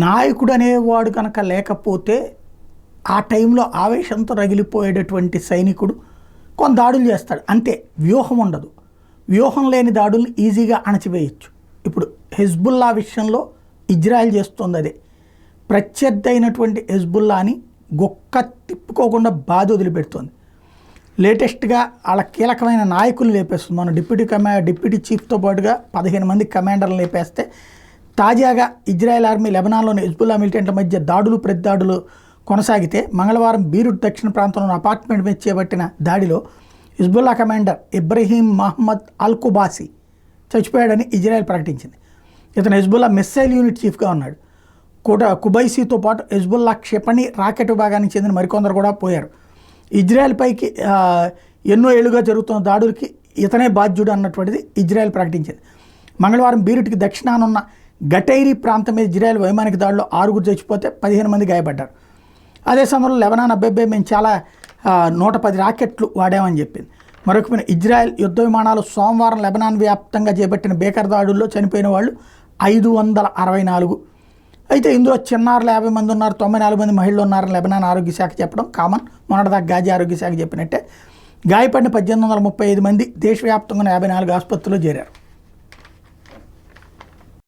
నాయకుడు అనేవాడు కనుక లేకపోతే ఆ టైంలో ఆవేశంతో రగిలిపోయేటటువంటి సైనికుడు కొంత దాడులు చేస్తాడు, అంతే. వ్యూహం ఉండదు. వ్యూహం లేని దాడుల్ని ఈజీగా అణచివేయచ్చు. ఇప్పుడు హెజ్బుల్లా విషయంలో ఇజ్రాయెల్ చేస్తుంది అదే. ప్రత్యర్థి అయినటువంటి హెజ్బుల్లాని గొక్క తిప్పుకోకుండా బాధ వదిలిపెడుతుంది. లేటెస్ట్గా వాళ్ళ కీలకమైన నాయకులు లేపేస్తుంది. మన డిప్యూటీ చీఫ్తో పాటుగా 15 మంది కమాండర్లు లేపేస్తే, తాజాగా ఇజ్రాయెల్ ఆర్మీ లెబనాన్లోని హెజ్బుల్లా మిలిటెంట్ల మధ్య దాడులు ప్రతిదాడులు కొనసాగితే మంగళవారం బీరుట్ దక్షిణ ప్రాంతంలోని అపార్ట్మెంట్ మీద చేపట్టిన దాడిలో హిజ్బుల్లా కమాండర్ ఇబ్రహీం మహమ్మద్ అల్ కుబాసి చచ్చిపోయాడని ఇజ్రాయెల్ ప్రకటించింది. ఇతను హెజ్బుల్లా మిస్సైల్ యూనిట్ చీఫ్గా ఉన్నాడు. కుబైసీతో పాటు హెజ్బుల్లా క్షిపణి రాకెట్ విభాగానికి చెందిన మరికొందరు కూడా పోయారు. ఇజ్రాయెల్ పైకి ఎన్నో ఏళ్లుగా జరుగుతున్న దాడులకి ఇతనే బాధ్యుడు అన్నటువంటిది ఇజ్రాయెల్ ప్రకటించింది. మంగళవారం బీరుట్కి దక్షిణానున్న గటైరీ ప్రాంతం మీద ఇజ్రాయెల్ వైమానిక దాడిలో 6 చచ్చిపోతే 15 మంది గాయపడ్డారు. అదే సమయంలో లెబనాన్ అబ్బాయి మేము చాలా 110 రాకెట్లు వాడామని చెప్పింది. మరొక ఇజ్రాయెల్ యుద్ధ విమానాలు సోమవారం లెబనాన్ వ్యాప్తంగా చేపట్టిన బేకర్ దాడుల్లో చనిపోయిన వాళ్ళు 564. అయితే ఇందులో చిన్నారులు 50 మంది ఉన్నారు, 94 మంది మహిళలు ఉన్నారని లెబనాన్ ఆరోగ్య శాఖ చెప్పడం కామన్. మొన్నటిదాకా గాజా ఆరోగ్య శాఖ చెప్పినట్టే. గాయపడిన 1835 మంది దేశవ్యాప్తంగా 54 ఆసుపత్రుల్లో చేరారు.